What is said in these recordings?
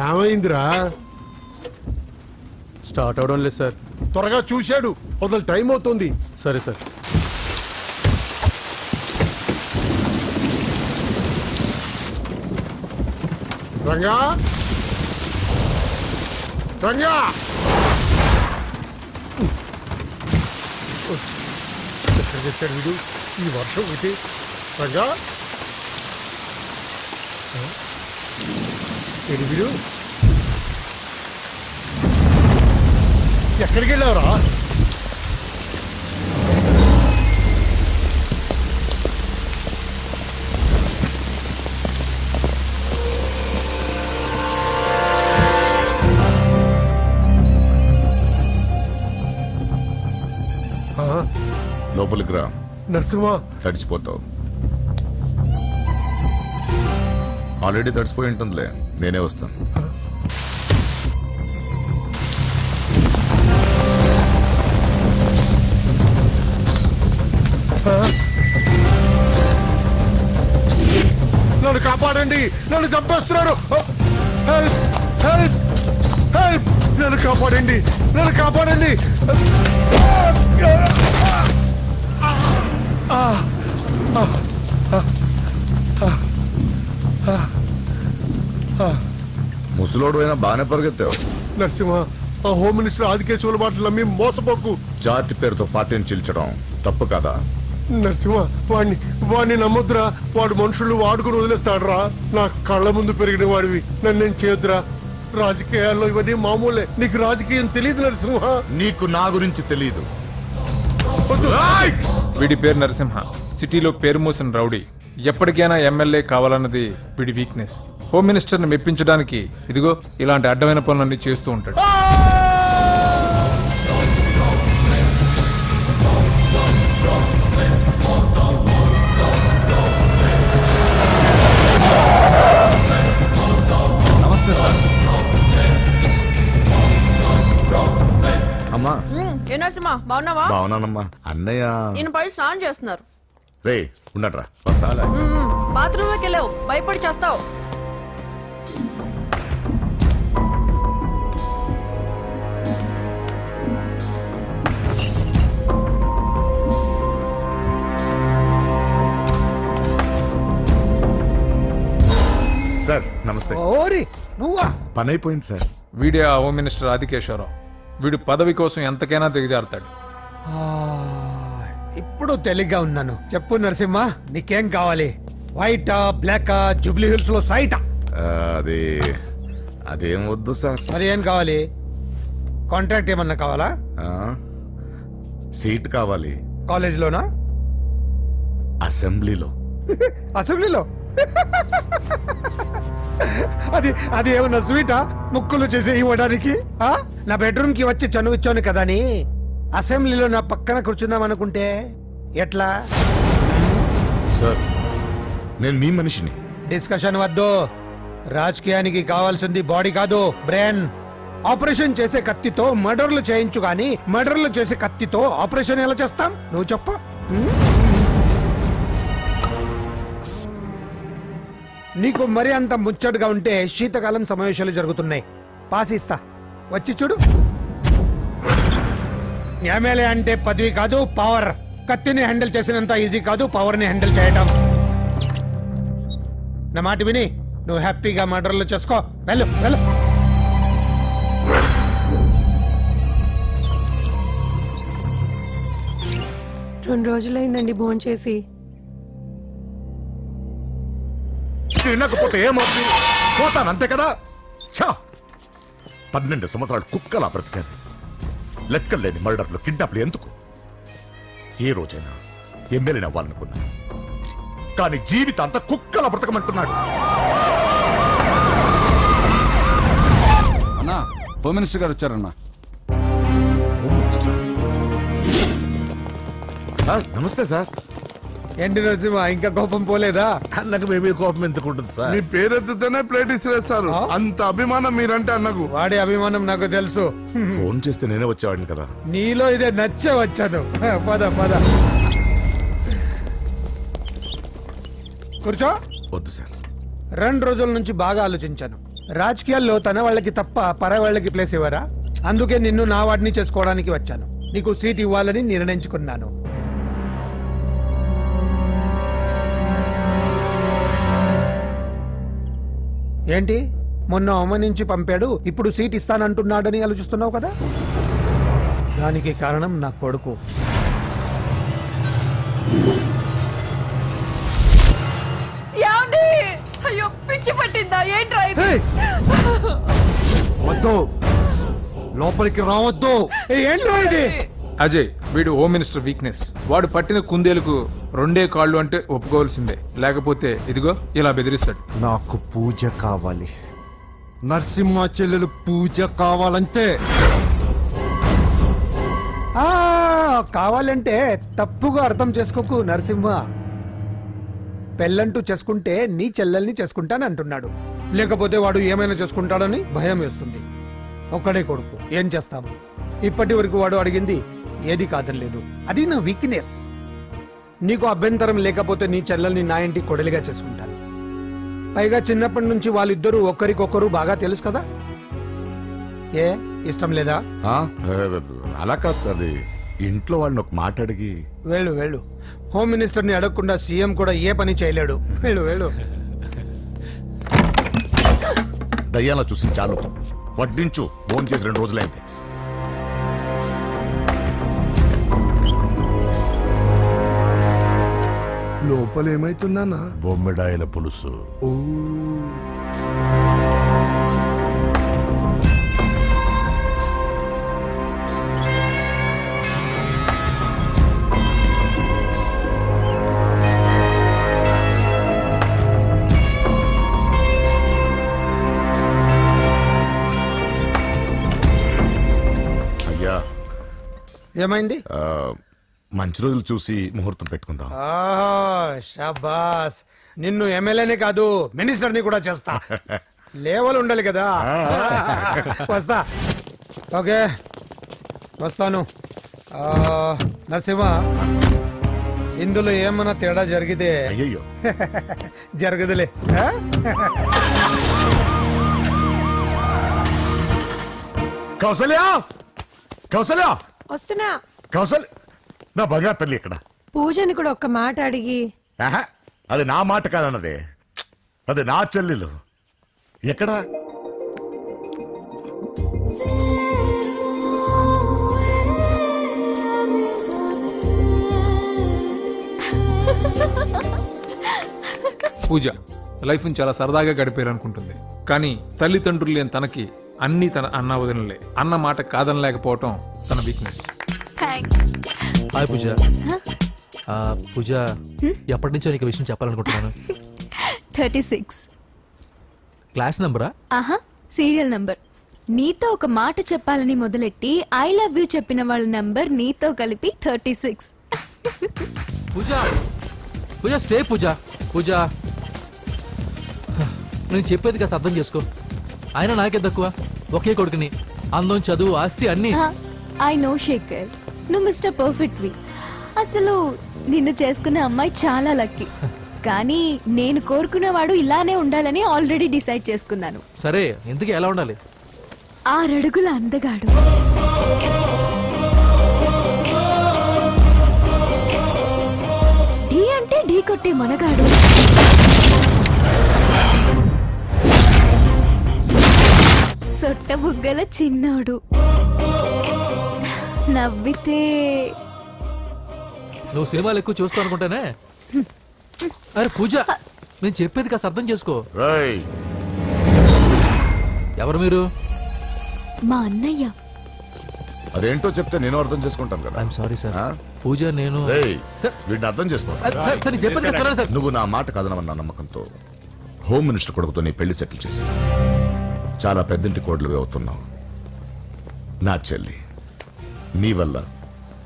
ఏమైందిరా? స్టార్ట్ అవడం లేదు సార్. త్వరగా చూశాడు, వదలు, టైం అవుతుంది. సరే సార్. రంగా, రంగా, ఎక్కడ చేస్తాడు వీడు ఈ వర్షం ఒకటి? రంగా, ఏడు వీడు ఎక్కడికి వెళ్ళావురా? లోపలికి రా. నరసింహ, తడిచిపోతావు. ఆల్రెడీ తడిచిపోయి ఉంటుందిలే, నేనే వస్తాను. నన్ను కాపాడండి, నన్ను చంపేస్తున్నారు. హెల్ప్, హెల్ప్, హెల్ప్, నన్ను కాపాడండి, నన్ను కాపాడండి. ముసలోడు అయినా బాగానే పరిగెత్తావు. నరసింహ, ఆ హోమ్ మినిస్టర్ ఆదికేశవుల మాటలు నమ్మి మోసపోకు. జాతి పేరుతో పార్టీని చీల్చడం తప్పు కదా? నరసింహ, వాడిని నమ్మొద్దురా. వాడు మనుషులు వాడుకుని వదిలేస్తాడురా. నా కళ్ళ ముందు పెరిగిన వాడివి, నన్నేం చేయొద్దురా. రాజకీయాల్లో ఇవన్నీ మామూలే. నీకు రాజకీయం తెలియదు నరసింహ. నీకు నా గురించి తెలియదు. వీడి పేరు నరసింహ, సిటీలో పేరు మోసిన రౌడీ. ఎప్పటికైనా ఎమ్మెల్యే కావాలన్నది వీడి వీక్నెస్. హోమ్ మినిస్టర్ని మెప్పించడానికి ఇదిగో ఇలాంటి అడ్డమైన పనులన్నీ చేస్తూ ఉంటాడు. నమస్తే సార్. అమ్మా. ఏ నరసింహ, బాగున్నావా? బాగున్నానమ్మా. అన్నయ్య ఈయన పడి స్నానం చేస్తున్నారు. రే ఉండట్రా, వస్తా. బాత్రూమ్ లోకి వెళ్ళావు, భయపడి చేస్తావు. సార్ నమస్తే. నువ్వా? పని అయిపోయింది సార్. వీడే ఆ హోమ్ మినిస్టర్ ఆదికేశ్వరరావు. వీడు పదవి కోసం ఎంతకైనా దిగజారుతాడు. ఇప్పుడు తెలిగ్గా ఉన్నాను. చెప్పు నరసింహ, నీకేం కావాలి? వైటా, బ్లాకా, జూబ్లీ హిల్స్ లో సైటా? అదేం వద్దు సార్. మరి ఏం కావాలి? కాంట్రాక్ట్ ఏమన్నా కావాలా? సీట్ కావాలి. కాలేజ్ లోనా? అసెంబ్లీలో. అసెంబ్లీలో? అది ఏమన్నా స్వీటా? ముక్కులు చేసి ఇవ్వడానికి? నా బెడ్రూమ్ కి వచ్చి చనువిచ్చాను కదా అని అసెంబ్లీలో నా పక్కన కూర్చుందాం అనుకుంటే ఎట్లా? సార్ నేను మీ మనిషిని. డిస్కషన్ వద్దు. రాజకీయానికి కావాల్సింది బాడీ కాదు, బ్రెయిన్. ఆపరేషన్ చేసే కత్తితో మర్డర్లు చేయించు గాని మర్డర్లు చేసే కత్తితో ఆపరేషన్ ఎలా చేస్తాం? నువ్వు చెప్పు. నీకు మరి అంత ముచ్చటగా ఉంటే శీతకాలం సమావేశాలు జరుగుతున్నాయి. పాస్ ఇస్తా, వచ్చి చూడు. ఎమ్మెల్యే అంటే పదవి కాదు, పవర్. కత్తిని హ్యాండిల్ చేసినంత ఈజీ కాదు పవర్ ని హ్యాండిల్ చేయడం. నా మాట విని నువ్వు హ్యాపీగా మర్డర్లు చేసుకో. వెళ్ళు వెళ్ళు. రెండు రోజులైందండి భోంచేసి. తినకపోతే ఏమవుతుంది? పోతాను అంతే కదా. 12 సంవత్సరాలు కుక్కలా బ్రతికాను. లెక్కలేని మర్డర్లు, కిడ్నాప్లు ఎందుకు? ఏ రోజైనా ఎమ్మెల్యేని అవ్వాలనుకున్నా, కానీ జీవితం అంతా కుక్కలా బ్రతకమంటున్నాడు. అన్నా, హోమ్ మినిస్టర్ గారు వచ్చారన్నా. సార్ నమస్తే సార్. ఏంటి నరసింహ, ఇంకా కోపం పోలేదా? అన్నకు మేమే కోపం ఎందుకుంటుంది సార్? మీ పేరెత్తుతోనే ప్లేట్ ఇసిరేస్తారు. అంత అభిమానం మీరంటే అన్నకు. వాడి అభిమానం నాకు తెలుసు. ఫోన్ చేస్తే నేనే వచ్చేవాడిని కదా. నీలో ఇదే నచ్చే వచ్చాను. పద పద కూర్చో. వద్దు సార్. 2 రోజుల నుంచి బాగా ఆలోచించాను. రాజకీయాల్లో తన వాళ్ళకి తప్ప పర వాళ్ళకి ప్లేస్ ఇవ్వరా? అందుకే నిన్ను నా వాడిని చేసుకోవడానికి వచ్చాను. నీకు సీట్ ఇవ్వాలని నిర్ణయించుకున్నాను. ఏంటి మొన్న అవమానించి పంపాడు, ఇప్పుడు సీట్ ఇస్తానంటున్నాడని ఆలోచిస్తున్నావు కదా? దానికి కారణం నా కొడుకు. ఏమండి? అయ్యో పిచ్చి పట్టిందా ఏంట్రా ఇది? వద్దు, లోపలికి రావద్దు. ఏంట్రా ఇది? అజయ్, వీడు హోమ్ మినిస్టర్ వీక్నెస్. వాడు పట్టిన కుందేలకు 2 కాళ్ళు అంటే ఒప్పుకోవాల్సిందే, లేకపోతే ఇదిగో ఇలా బెదిరిస్తాడు. నాకు పూజ కావాలి, నరసింహ చెల్లెలు పూజ కావాలంతే. కావాలంటే తప్పుగా అర్థం చేసుకోకు నరసింహ. పెళ్ళంటూ చేసుకుంటే నీ చెల్లెల్ని చేసుకుంటానంటున్నాడు. లేకపోతే వాడు ఏమైనా చేసుకుంటాడని భయం వేస్తుంది. ఒక్కడే కొడుకు, ఏం చేస్తాం? ఇప్పటి వరకు వాడు అడిగింది ఏది కాదనలేదు. అది నా వీక్నెస్. నీకు అభ్యంతరం లేకపోతే నీ చెల్లెల్ని నా ఇంటి కొడలిగా చేసుకుంటాను. పైగా చిన్నప్పటి నుంచి వాళ్ళిద్దరూ ఒకరికొకరు బాగా తెలుసు కదా. ఏ ఇష్టం లేదా? అలా కాదు సార్, అది ఇంట్లో వాళ్ళని ఒక మాట అడిగి. వెళ్ళు వెళ్ళు. హోమ్ మినిస్టర్ని అడగకుండా సీఎం కూడా ఏ పని చేయలేడు. వెళ్ళు వెళ్ళు. దయ్యాలా చూసి చాలు, వడ్డించు. ఫోన్ చేసి 2 రోజులైంది. లోపల ఏమైతుందన్నా? బొమ్మిడాయల పులుసు. అయ్యా, ఏమైంది? మంచి రోజులు చూసి ముహూర్తం పెట్టుకుందాం. షాబాస్. నిన్ను ఎమ్మెల్యేనే కాదు మినిస్టర్ని కూడా చేస్తా. లేవల్ ఉండాలి కదా. వస్తా. ఓకే వస్తాను. నరసింహ, ఇందులో ఏమన్నా తేడా జరిగితే అయ్యయ్యో జరగదులే. కౌసల్య, కౌసల్య, వస్తున్నా. కౌసల్య, నా బంగారు తల్లి ఇక్కడ. పూజని కూడా ఒక్క మాట అడిగి. అది నా మాట కాదన్నదే, అది నా చెల్లెలు. ఎక్కడా? పూజ లైఫ్ని చాలా సరదాగా గడిపేయాలనుకుంటుంది. కానీ తల్లిదండ్రులు లేని తనకి అన్ని తన అన్న వదినలే. అన్న మాట కాదనలేకపోవటం తన వీక్నెస్. హాయ్ పూజ. పూజ, ఎప్పటి నుంచో నీకు విషయం చెప్పాలనుకుంటున్నాను. 36 క్లాస్ నంబరా? ఆహా, సీరియల్ నంబర్. నీతో ఒక మాట చెప్పాలని మొదలెట్టి ఐ లవ్ యూ చెప్పిన వాళ్ళ నంబర్ నీతో కలిపి 36. పూజ, పూజ స్టే. పూజ, పూజ నేను చెప్పేది కాస్త అర్థం చేసుకో. ఆయన నాకే తక్కువ, ఒకే కొడుకుని. అందం, చదువు, ఆస్తి అన్ని. ఐ నో శేఖర్, నువ్వు మిస్టర్ పర్ఫెక్ట్ వి. అసలు నిన్ను చేసుకునే అమ్మాయి చాలా లక్కీ. కానీ నేను కోరుకునేవాడు ఇలానే ఉండాలని ఆల్రెడీ డిసైడ్ చేసుకున్నాను. సరే, ఎందుకు ఎలా ఉండాలి? 6 అడుగుల అందగాడు, ఢీ అంటే ఢీ కొట్టే మనగాడు, సొట్ట బుగ్గల చిన్నోడు, నవ్వితే. నువ్వు సినిమాలు ఎక్కువ చూస్తావు అనుకుంటానే. అరే పూజ, నేను చెప్పేది కాస్త అర్థం చేసుకో. ఎవరు మీరు? మా అన్నయ్య. అదేంటో చెప్తే నేను అర్థం చేసుకుంటాను కదా. I'm sorry sir. పూజ, నేను వీడిని అర్థం చేసుకో. చెప్పేది. నువ్వు నా మాట కాదనవన్న నమ్మకంతో హోమ్ మినిస్టర్ కొడుకుతో నీ పెళ్లి సెటిల్ చేశాను. చాలా పెద్దంటి కోడలువి అవుతున్నావు. నా చెల్లి, నీ వల్ల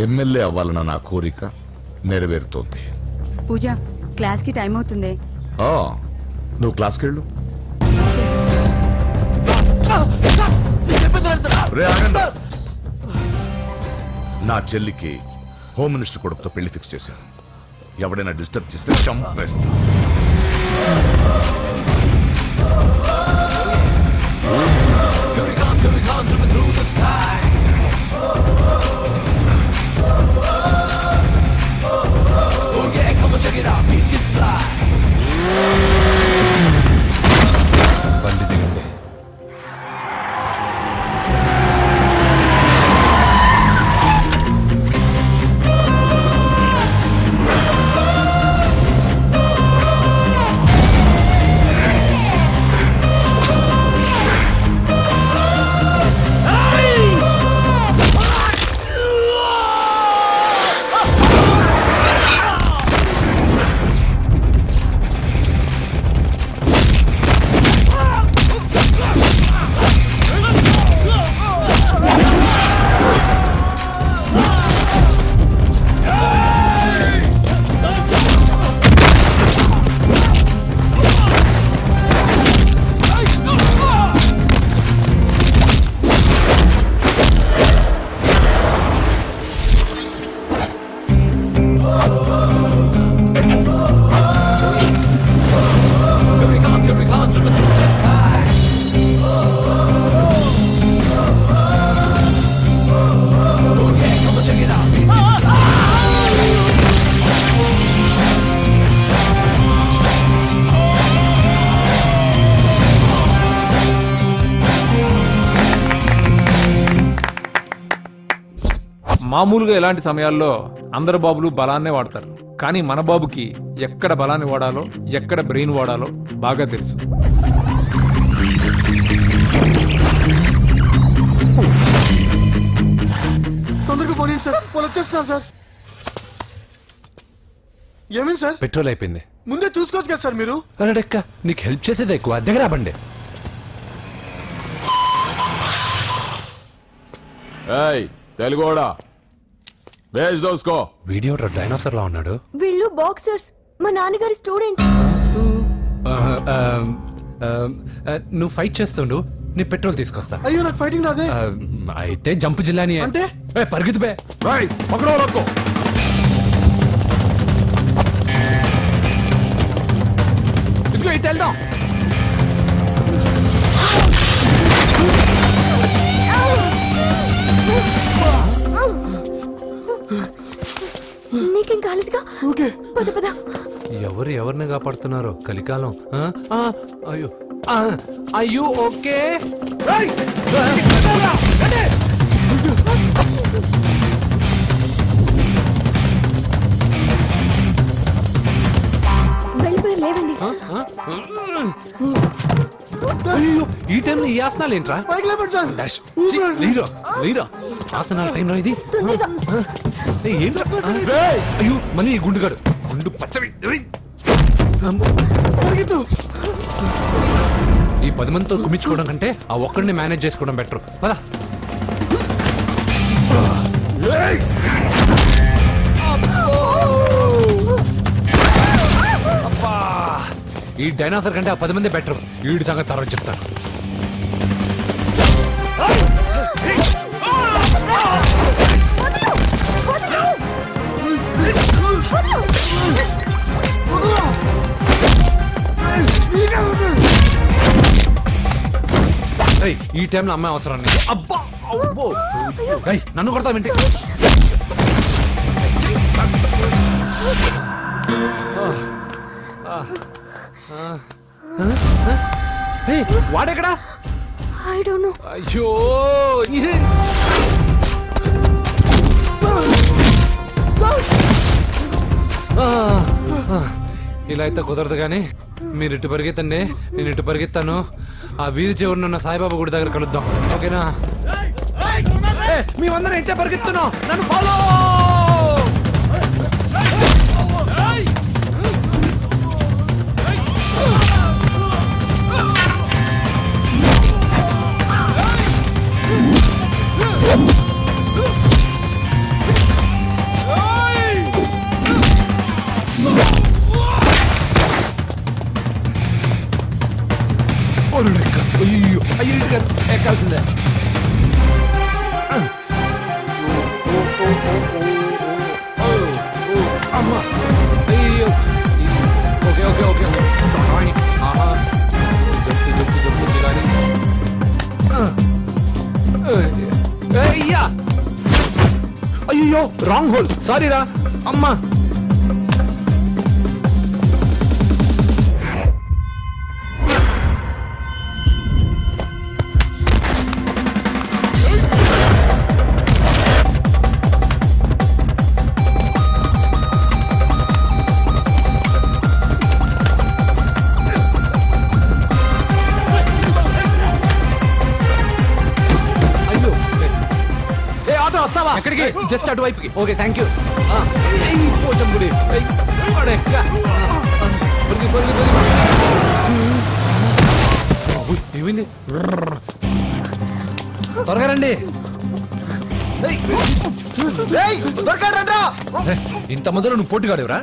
ఎమ్మెల్యే అవ్వాలన్న నా కోరిక నెరవేరుతోంది. పూజ, క్లాస్ కి టైం అవుతుంది. నువ్వు క్లాస్కి వెళ్ళు. నా చెల్లికి హోమ్ మినిస్టర్ కొడుకుతో పెళ్లి ఫిక్స్ చేశాను. ఎవడైనా డిస్టర్బ్ చేస్తే చంపేస్తా. బండి దిగండి. మామూలుగా ఇలాంటి సమయాల్లో అందరు బాబులు బలాన్నే వాడతారు, కానీ మన బాబుకి ఎక్కడ బలాన్ని వాడాలో ఎక్కడ బ్రెయిన్ వాడాలో బాగా తెలుసు. తొందరగా పోనీ సార్, వాళ్ళు వచ్చేస్తున్నారు సార్. ఏమైంది సార్? పెట్రోల్ అయిపోయింది. ముందే చూసుకోవచ్చు కదా సార్ మీరు. అరెక్క, నీకు హెల్ప్ చేసేది ఎక్కువ, దగ్గర బండి. తెలుగోడా వీడియో డైనోసర్ లా ఉన్నాడు. వీళ్ళు బాక్సర్స్, మా నాన్నగారి స్టూడెంట్. నువ్వు ఫైట్ చేస్తుండు, నీ పెట్రోల్ తీసుకొస్తా. అయ్యో నాకు ఫైటింగ్ రాదే. అయితే జంప్ జిల్లాని అంటే పరిగెత్తు బే. ఇదిగో ఇటు వెళ్దాం. నీకేం కాలేదుగా? పద పద. ఎవరు ఎవరిని కాపాడుతున్నారో కలికాలం. అయ్యో అయ్యో ఓకే. వెళ్ళిపోయారు, లేవండి. అయ్యో ఈ టైంలో ఈ ఆసనాలు ఏంట్రా? ఆసనాల టైంలో ఇది ఏంట్రా? అయ్యో మళ్ళీ ఈ గుండుగాడు, గుండు పచ్చవి. ఈ 10 మందితో కుమ్మించుకోవడం కంటే ఆ ఒక్కడిని మేనేజ్ చేసుకోవడం బెటర్. పదా. ఈ డైనోసర్ కంటే ఆ 10 మంది బెటర్. వీడి సంగతి తర్వాత చెప్తాను. ఈ టైంలో అమ్మాయి అవసరం. అబ్బా నన్ను కొడతావేంటి? వాడెక్కడా? I don't know. అయ్యో ఇలా అయితే కుదరదు, కానీ మీరు ఇటు పరిగెత్తండి, నేను ఇటు పరిగెత్తాను. ఆ వీధి చివరినున్న సాయిబాబా గుడి దగ్గర కలుద్దాం, ఓకేనా? మేమందరం ఇంటే పరిగెత్తున్నాం, నన్ను ఫాలో. అయ్యో అయ్యో ఎక్కాల్సిందే. అయ్యో రాంగ్ హోల్, సారీ రా అమ్మా. ఎక్కడికి? జస్ట్ అటువైపుకి. Okay thank you. పోచంపుడి ఏమైంది? త్వరగా రండి. ఇంత మందిలో నువ్వు పోటీ కాడేవరా?